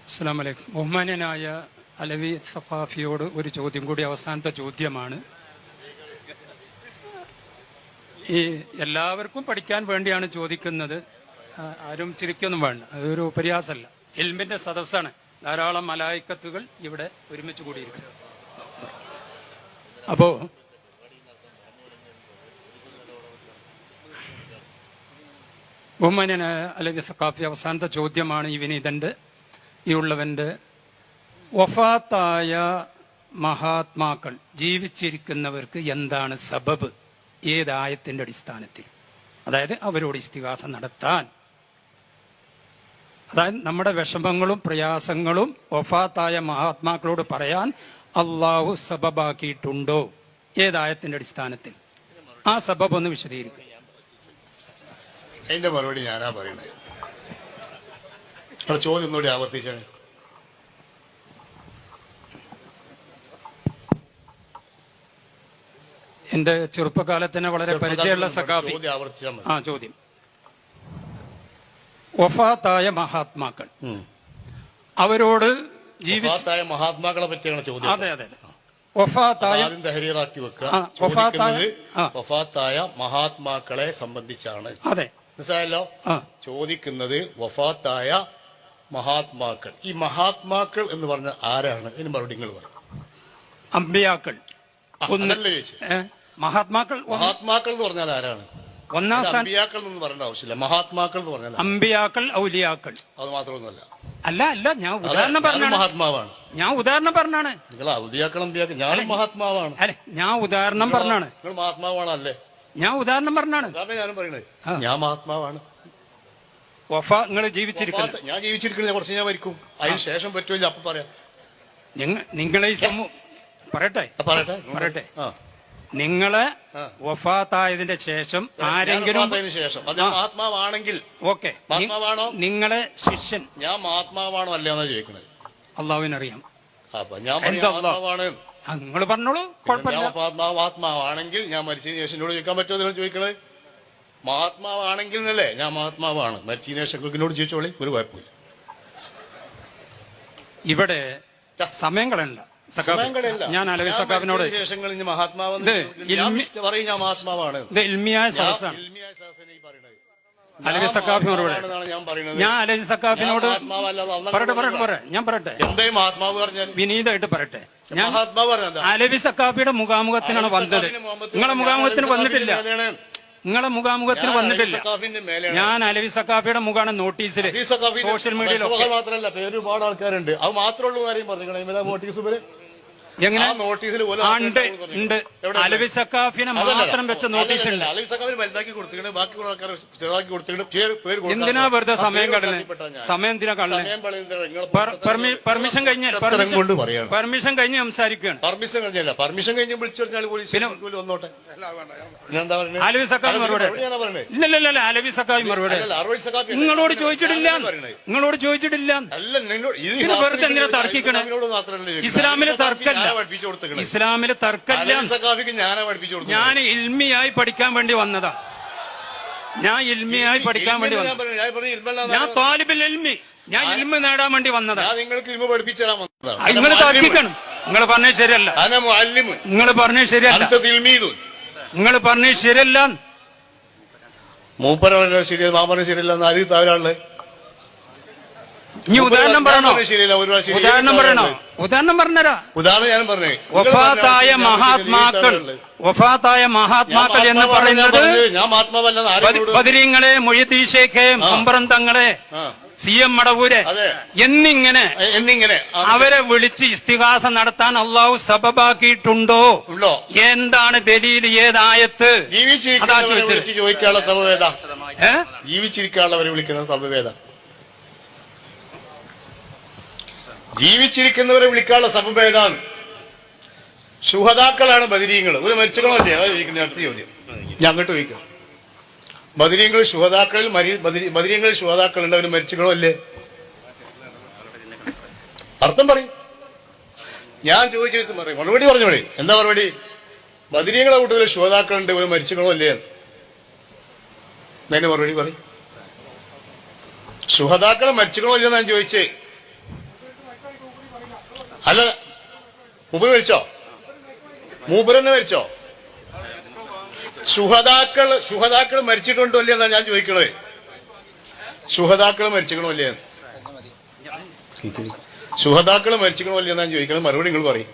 അസ്സലാമു അലൈക്കും. ബഹുമാന്യനായ അലവി സഖാഫിയോട് ഒരു ചോദ്യം കൂടി, അവസാനത്തെ ചോദ്യമാണ്. ഈ എല്ലാവർക്കും പഠിക്കാൻ വേണ്ടിയാണ് ചോദിക്കുന്നത്, ആരും ചിരിക്കൊന്നും വേണ്ട, അതൊരു പരിഹാസമല്ല. ഇൽമിന്റെ സദസ്സാണ്, ധാരാളം മലായിക്കത്തുകൾ ഇവിടെ ഒരുമിച്ച് കൂടിയിരിക്കുന്നത്. അപ്പോ ബഹുമാന്യനായ അലവി സഖാഫി, അവസാനത്തെ ചോദ്യമാണ് ഈ വിനീതന്റെ, ഈ ഉള്ളവന്റെ. വഫാത്തായ മഹാത്മാക്കൾ ജീവിച്ചിരിക്കുന്നവർക്ക് എന്താണ് സബബ്, ഏതായത്തിന്റെ അടിസ്ഥാനത്തിൽ? അതായത് അവരോട് ഇസ്തിഗാസ നടത്താൻ, അതായത് നമ്മുടെ വിഷമങ്ങളും പ്രയാസങ്ങളും വഫാത്തായ മഹാത്മാക്കളോട് പറയാൻ അള്ളാഹു സബബാക്കിയിട്ടുണ്ടോ, ഏതായത്തിന്റെ അടിസ്ഥാനത്തിൽ? ആ സബബ് ഒന്ന് വിശദീകരിക്കും. അതിന്റെ മറുപടി ഞാനാ പറയണത്. ചോദ്യം ഒന്നുകൂടി ആവർത്തിച്ചാണ്. എന്റെ ചെറുപ്പകാലത്തിന് വളരെ പരിചയമുള്ള സഖാഫി. ചോദ്യം, വഫാത്തായ മഹാത്മാക്കൾ അവരോട് ജീവിതായ മഹാത്മാക്കളെ പറ്റിയാണ് ചോദ്യം. അതെ അതെ, വഫാത്തായ മഹാത്മാക്കളെ സംബന്ധിച്ചാണ്. അതെ, മനസ്സിലായല്ലോ? ചോദിക്കുന്നത് വഫാത്തായ മഹാത്മാക്കൾ. ഈ മഹാത്മാക്കൾ എന്ന് പറഞ്ഞ ആരാണ്? ഇതിന് മറുപടി നിങ്ങൾ പറയും. അമ്പിയാക്കൾ. മഹാത്മാക്കൾ എന്ന് പറഞ്ഞാൽ ആരാണ്? ഒന്നാം സ്ഥാനം. അമ്പിയാക്കൾ എന്ന് പറയേണ്ട ആവശ്യമില്ല, മഹാത്മാക്കൾ എന്ന് പറഞ്ഞാൽ അമ്പിയാക്കൾ, ഔലിയാക്കൾ. അത് മാത്രമൊന്നുമല്ല. അല്ല, ഞാൻ ഉദാഹരണം പറഞ്ഞാണ്. മഹാത്മാവാണ്. ഞാൻ ഉദാഹരണം പറഞ്ഞാണ്. നിങ്ങൾ ഔലിയാക്കൾ അമ്പിയാക്കൾ, ഞാനും മഹാത്മാവാണ്. അല്ലെ, ഞാൻ ഉദാഹരണം പറഞ്ഞാണ്. നിങ്ങൾ മഹാത്മാവാണ് അല്ലേ? ഞാൻ ഉദാഹരണം പറഞ്ഞാണ്. ഞാനും പറയണേ, ഞാൻ മഹാത്മാവാണ്. വഫ നിങ്ങൾ ജീവിച്ചിരിക്കുന്നത്, ഞാൻ ജീവിച്ചിരിക്കുന്നത് കുറച്ച് ഞാൻ മരിക്കും, അതിന് ശേഷം പറ്റുമല്ലോ, അപ്പൊ പറയാം. നിങ്ങളെ പറയട്ടെ, നിങ്ങളെ വഫാത്തായതിന്റെ ശേഷം ആരെങ്കിലും മഹാത്മാവാണെങ്കിൽ, ഓക്കെ, നിങ്ങളെ ശിഷ്യൻ ഞാൻ മഹാത്മാവാണോ അല്ലയെന്നാ ചോദിക്കണത്. അള്ളാഹുവിനറിയാം. അപ്പൊ ഞാൻ മഹാത്മാവാണ്, നിങ്ങൾ പറഞ്ഞോളൂ, കുഴപ്പമില്ല. മഹാത്മാവാണെങ്കിൽ ഞാൻ മരിച്ചതിന് ശേഷം എന്നോട് ചോദിക്കാൻ പറ്റുമോ നിങ്ങൾ ചോദിക്കണത്? മഹാത്മാവാണെങ്കിൽ എന്നല്ലേ, ഞാൻ മഹാത്മാവാണ്, മരിച്ചതിന് ശേഷം എന്നോട് ചോദിച്ചോളി, ഒരു കുഴപ്പമില്ല. ഇവിടെ സമയം കളയണ്ട. ഞാൻ അലവി സഖാഫിനോട് മഹാത്മാവാണ്, അലവി സഖാഫി മറുപടി. ഞാൻ അലവി സഖാഫിനോട് പറയട്ടെ, വിനീതമായിട്ട് പറയട്ടെ. ഞാൻ അലവി സഖാഫിയുടെ മുഖാമുഖത്തിനാണ് വന്നത്, നിങ്ങളെ മുഖാമുഖത്തിന് വന്നിട്ടില്ല. ഞാൻ അലവി സഖാഫിയുടെ മുഖാണ് നോട്ടീസിൽ, സോഷ്യൽ മീഡിയയിൽ മാത്രമല്ല ഒരുപാട് ആൾക്കാരുണ്ട്. അത് മാത്രമുള്ളൂ കാര്യം പറഞ്ഞു. നോട്ടീസ് എങ്ങനെ ഉണ്ട്? അലവി സഖാഫിനെ മാത്രം വെച്ച നോട്ടീസ് ഉണ്ട്. എന്തിനാ വെറുതെ സമയം കളഞ്ഞ്? സമയം എന്തിനാ കളഞ്ഞ്? പെർമിഷൻ കഴിഞ്ഞ് സംസാരിക്കുകയാണ്. പെർമിഷൻ കഴിഞ്ഞ് വിളിച്ചു വന്നോട്ടെ. അലവി സഖാഫി മറുപടി ഇല്ലല്ല. അലവി സഖാഫി മറുപടി നിങ്ങളോട് ചോദിച്ചിട്ടില്ല. വെറുതെ എന്തിനാ തർക്കിക്കണേ? ഇസ്ലാമിലെ തർക്കല്ല, ഇസ്ലാമിലെ തർക്കല്ല. ഞാൻ ഇൽമിയായി പഠിക്കാൻ വേണ്ടി വന്നതാ. ഞാൻ താലിബുൽ ഇൽമി, ഞാൻ ഇൽമ നേടാൻ വേണ്ടി വന്നതാ. നിങ്ങൾക്ക് ഇൽമ പഠിപ്പിച്ചാൽ നിങ്ങൾ തർക്കിക്കണം. നിങ്ങൾ പറഞ്ഞത് ശരിയല്ല. നിങ്ങൾ പറഞ്ഞത് ശരിയല്ല. മൂപ്പര ശരിയല്ല, മാമന ശരിയല്ല, ആദ്യം താഴെ ഇനി ഉദാഹരണം പറയണോ? ഉദാഹരണം പറഞ്ഞരാ. ഉദാഹരണം ഞാൻ പറഞ്ഞേ. വഫാത്തായ മഹാത്മാക്കൾ എന്ന് പറയുന്നത് ബദരീങ്ങളെ, മൊയ്യദ്ദീൻ ശേഖ്, മമ്പറം തങ്ങളെ, CM മടവൂര് എന്നിങ്ങനെ അവരെ വിളിച്ച് ഇസ്തിഗാസ നടത്താൻ അള്ളാഹു സബബാക്കിയിട്ടുണ്ടോ? എന്താണ് ദലീൽ, ഏതായത്ത്? അതാ ചോദിച്ചത്. ജീവിച്ചിരിക്കാനുള്ളവരെ വിളിക്കുന്ന സബബേദ, ജീവിച്ചിരിക്കുന്നവരെ വിളിക്കാനുള്ള സബബ് ഏതാണ്? ശുഹദാക്കളാണ് ബദരീങ്ങൾ. ഒരു മരിച്ചകളല്ലേ? അതാ ചോദിക്കുന്നത്. അടുത്ത ചോദ്യം ഞാൻ അങ്ങോട്ട് ചോദിക്കാം. ബദരീങ്ങൾ ശുഹദാക്കളിൽ ബദരീങ്ങളിൽ ശുഹദാക്കളുണ്ട്, അവർ മരിച്ചകളോ അല്ലേ? അർത്ഥം പറയും. ഞാൻ ചോദിച്ചു പറയും, മറുപടി പറഞ്ഞോളി. എന്താ മറുപടി? ബദരീങ്ങളെ കൂട്ടത്തിൽ ശുഹദാക്കളുണ്ട്, ഒരു മരിച്ചകളോ അല്ലേ? അതിന്റെ മറുപടി പറയും. ശുഹദാക്കളെ മരിച്ചകളോ അല്ലെന്ന് ഞാൻ ചോദിച്ചേ. അല്ല, മൂപ്പര് മരിച്ചോ? മൂപ്പരെന്നെ മരിച്ചോ? ശുഹദാക്കൾ മരിച്ചിട്ടുണ്ടോ ഇല്ലേ എന്നാ ഞാൻ ചോദിക്കണേ. ശുഹദാക്കൾ മരിച്ചിക്കണോ ഇല്ലേ? ശുഹദാക്കൾ മരിച്ചിക്കണോ ഇല്ലേ എന്നാ ഞാൻ ചോദിക്കണത്. മറുപടി നിങ്ങൾ പറയും.